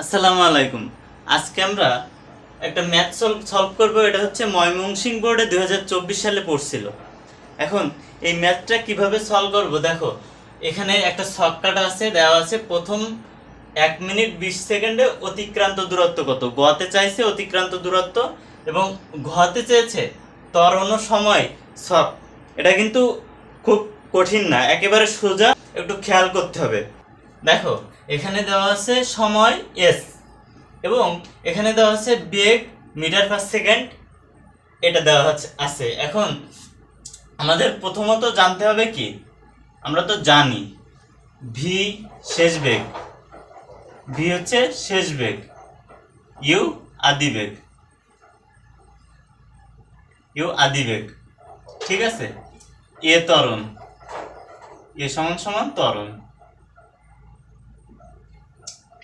আসসালামু আলাইকুম। আজকে আমরা একটা ম্যাথ সলভ করব। এটা হচ্ছে ময়মনসিংহ বোর্ডে 2024 সালে পড়ছিল। এখন এই ম্যাথটা কিভাবে সলভ করব দেখো, এখানে একটা ছক কাটা আছে, দেওয়া আছে প্রথম 1 মিনিট 20 সেকেন্ডে অতিক্রান্ত দূরত্ব কত। গতে চাইছে অতিক্রান্ত দূরত্ব এবং ঘতে চেয়েছে ত্বরণ সময় ছক। এটা কিন্তু খুব কঠিন না, একেবারে সোজা, একটু খেয়াল করতে হবে। দেখো, এখানে দেওয়া আছে সময় এস এবং এখানে দেওয়া আছে বেগ মিটার পার সেকেন্ড, এটা দেওয়া আছে। এখন আমাদের প্রথমত জানতে হবে কি, আমরা তো জানি ভি শেষ বেগ, ভি হচ্ছে শেষ বেগ, ইউ আদি বেগ, ইউ আদি বেগ, ঠিক আছে। এ ত্বরণ, এ সমান সমান ত্বরণ,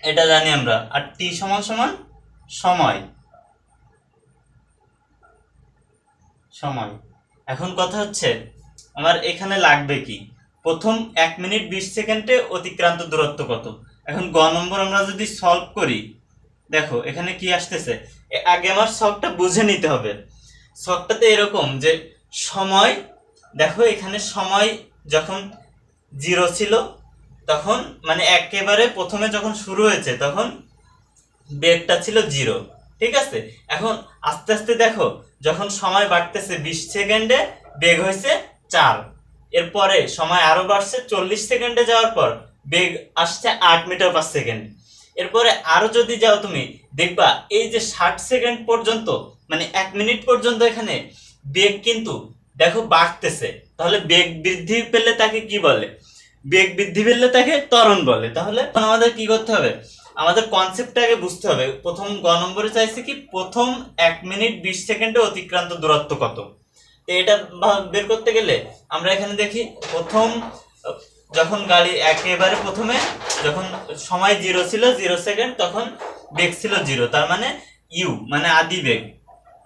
এটা জানি আমরা। আর টি সমান সমান সময়, সময়। এখন কথা হচ্ছে আমার এখানে লাগবে কি, প্রথম 1 মিনিট 20 সেকেন্ডে অতিক্রান্ত দূরত্ব কত। এখন গ নম্বর আমরা যদি সলভ করি, দেখো এখানে কি আসতেছে, আগে আমার ছকটা বুঝে নিতে হবে। ছকটাতে এরকম যে সময়, দেখো এখানে সময় যখন 0 ছিল তখন, মানে একেবারে প্রথমে যখন শুরু হয়েছে তখন বেগটা ছিল 0, ঠিক আছে। এখন আস্তে আস্তে দেখো, যখন সময় বাড়তেছে 20 সেকেন্ডে বেগ হয়েছে 4, এরপরে সময় আরো বাড়ছে 40 সেকেন্ডে যাওয়ার পর বেগ আসছে 8 মিটার পার সেকেন্ড। এরপরে আরো যদি যাও তুমি দেখবা এই যে 60 সেকেন্ড পর্যন্ত, মানে 1 মিনিট পর্যন্ত এখানে বেগ কিন্তু দেখো বাড়তেছে। তাহলে বেগ বৃদ্ধি পেলে তাকে কি বলে, বেগ বৃদ্ধি পেলে তাকে ত্বরণ বলে। তাহলে আমাদের কি করতে হবে, আমাদের কনসেপ্টটা আগে বুঝতে হবে। প্রথম গ নম্বরে চাইছে কি, প্রথম 1 মিনিট 20 সেকেন্ডে অতিক্রান্ত দূরত্ব কত। তো এটা বের করতে গেলে আমরা এখানে দেখি, প্রথম যখন গাড়ি একেবারে প্রথমে যখন সময় 0 ছিল, 0 সেকেন্ড, তখন বেগ ছিল 0, তার মানে ইউ মানে আদি বেগ।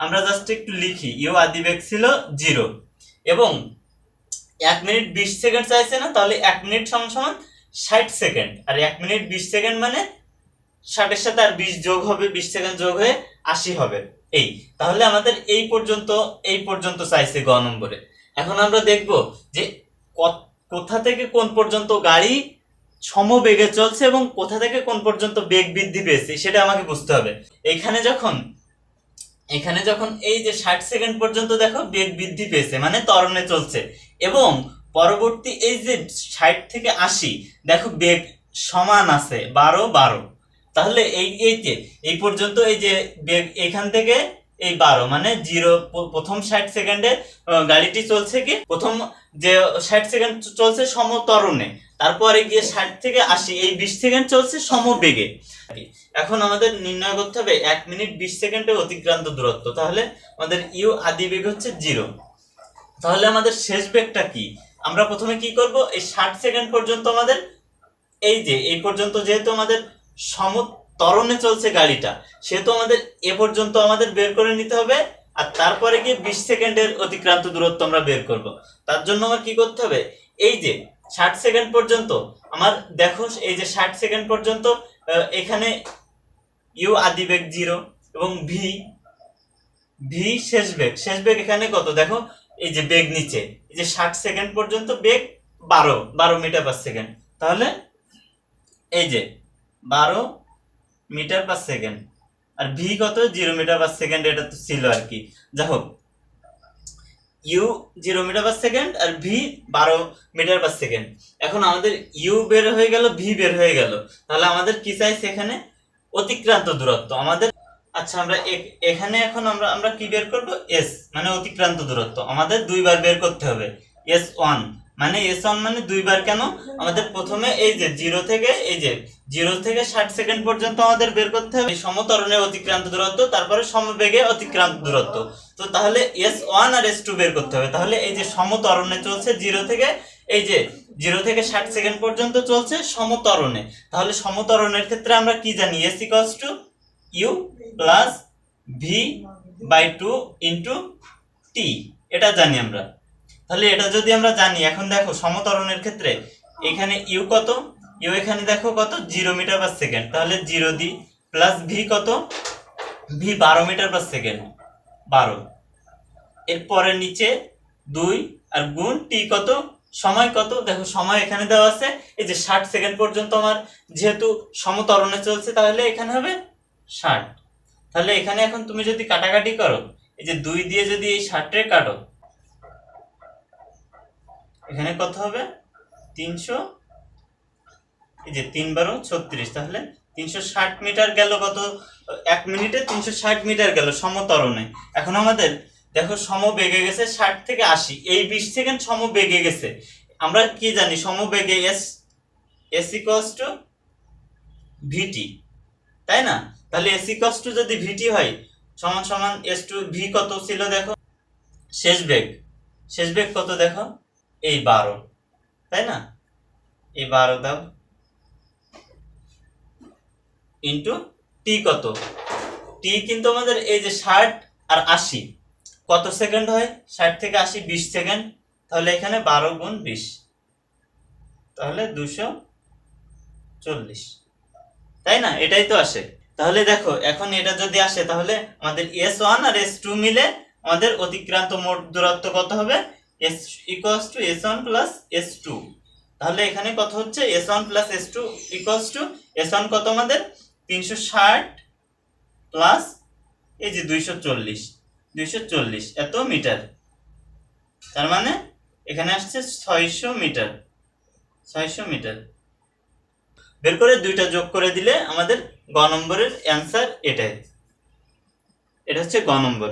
আমরা জাস্ট একটু লিখি, ইউ আদি বেগ ছিল 0 এবং 1 মিনিট 20 সেকেন্ড চাইছে না, তাহলে 1 মিনিট সমান সমান 60 সেকেন্ড, আর 1 মিনিট 20 সেকেন্ড মানে 60 এর সাথে আর 20 যোগ হবে, 20 সেকেন্ড যোগ হয়ে 80 হবে। এই তাহলে আমাদের এই পর্যন্ত চাইছে গ নম্বরে। এখন আমরা দেখব যে কোথা থেকে কোন পর্যন্ত গাড়ি সমবেগে চলছে এবং কোথা থেকে কোন পর্যন্ত বেগ বৃদ্ধি পেয়েছে, সেটা আমাকে বুঝতে হবে। এখানে যখন এই যে 60 সেকেন্ড পর্যন্ত দেখো বেগ বৃদ্ধি পেয়েছে, মানে ত্বরণে চলছে, এবং পরবর্তী এই যে 60 থেকে 80 দেখো বেগ সমান আছে 12, তাহলে এই পর্যন্ত এই যে বেগ এখান থেকে এই 12 মানে 0, প্রথম 60 সেকেন্ডে গাড়িটি চলছে কি, প্রথম যে 60 সেকেন্ড চলছে সমত্বরণে, তারপরে গিয়ে 60 থেকে 80 এই 20 সেকেন্ড চলছে সমবেগে। এখন আমাদের নির্ণয় করতে হবে 1 মিনিট 20 সেকেন্ডে অতিক্রান্ত দূরত্ব। তাহলে আমাদের ইউ আদি বেগ হচ্ছে 0। তাহলে আমাদের শেষ বেগটা কি, আমরা প্রথমে কি করব, এই 60 সেকেন্ড পর্যন্ত আমাদের এই পর্যন্ত যেহেতু আমাদের সমত্বরণে চলছে গাড়িটা, সেহেতু আমাদের এ পর্যন্ত আমাদের বের করে নিতে হবে, আর তারপরে গিয়ে 20 সেকেন্ডের অতিক্রান্ত দূরত্ব আমরা বের করব। তার জন্য আমার কি করতে হবে, এই যে 60 সেকেন্ড পর্যন্ত আমার দেখো, এই যে 60 সেকেন্ড পর্যন্ত এখানে ইউ আদি বেগ 0 এবং ভি শেষ বেগ এখানে কত দেখো, এই যে বেগ নিচে, এই যে 60 সেকেন্ড পর্যন্ত বেগ 12 মিটার পার সেকেন্ড। তাহলে এই যে 12 মিটার পার সেকেন্ড, আর ভি কত 0 মিটার পার সেকেন্ড, এটা তো ছিল আর কি। যাই হোক, ইউ 0 মিটার পার সেকেন্ড আর ভি 12 মিটার পার সেকেন্ড। এখন আমাদের ইউ বের হয়ে গেল, ভি বের হয়ে গেল, তাহলে আমাদের কি চাইছে এখানে, অতিক্রান্ত দূরত্ব আমাদের। আচ্ছা, আমরা এখানে এখন আমরা কি বের করব, এস মানে অতিক্রান্ত দূরত্ব আমাদের দুইবার বের করতে হবে। S1 মানে S1 মানে দুইবার, কেন, আমাদের প্রথমে এই যে 0 থেকে 60 সেকেন্ড পর্যন্ত আমাদের বের করতে হবে সমত্বরণে অতিক্রান্ত দূরত্ব, তারপরে সমবেগে অতিক্রান্ত দূরত্ব। তো তাহলে S1 আর S2 বের করতে হবে। তাহলে এই যে সমত্বরণে চলছে 0 থেকে 60 সেকেন্ড পর্যন্ত চলছে সমত্বরণে, তাহলে সমত্বরণের ক্ষেত্রে আমরা কি জানি, S equals to u plus v by 2 into t, এটা জানি আমরা। তাহলে এটা যদি আমরা জানি, এখন দেখো সমত্বরণের ক্ষেত্রে এখানে ইউ কত, ইউ এখানে দেখো কত 0 মিটার পার সেকেন্ড, তাহলে 0 দিই, প্লাস ভি কত, ভি 12 মিটার পার সেকেন্ড, 12। এরপরে নিচে 2 আর গুণ টি কত, সময় কত, দেখো সময় এখানে দেওয়া আছে, এই যে 60 সেকেন্ড পর্যন্ত আমার যেহেতু সমত্বরণে চলছে, তাহলে এখানে হবে 60। তাহলে এখানে এখন তুমি যদি কাটাকাটি করো, এই যে 2 দিয়ে যদি এই 60 কাটো, এখানে কত হবে 300, এই যে 3 12 36, তাহলে 360 মিটার গেল কত, 1 মিনিটে 360 মিটার গেল সমত্বরণে। এখন আমাদের দেখো সমবেগে গেছে 60 থেকে 80, এই 20 সেকেন্ড সমবেগে গেছে। আমরা কি জানি সমবেগে এস ইকুয়ালস টু ভিটি, তাই না? তাহলে এস ইকুয়ালস টু যদি ভিটি হয় সমান সমান এস টু ভি কত ছিল দেখো, শেষ বেগ কত দেখো, এই 12, তাই না? এই 12 দাও ইন্টু টি কত, টি কিন্তু আমাদের এই যে 60 আর 80 কত সেকেন্ড হয়, 60 থেকে 80 20 সেকেন্ড, তাহলে এখানে 12 গুণ 20, তাহলে 240, তাই না? এটাই তো আসে। তাহলে দেখো এখন এটা যদি আসে, তাহলে আমাদের S1 আর S2 মিলে আমাদের অতিক্রান্ত মোট দূরত্ব কত হবে, S equals two S1 plus S2। তাহলে এখানে কত হচ্ছে, S1 plus S2 equals to S1 কত আমাদের 360 প্লাস এই যে 240 এত মিটার, তার মানে এখানে আসছে 600 মিটার, 600 মিটার। বের করে দুইটা যোগ করে দিলে আমাদের গ নম্বরের অ্যান্সার এটাই, এটা হচ্ছে গ নম্বর।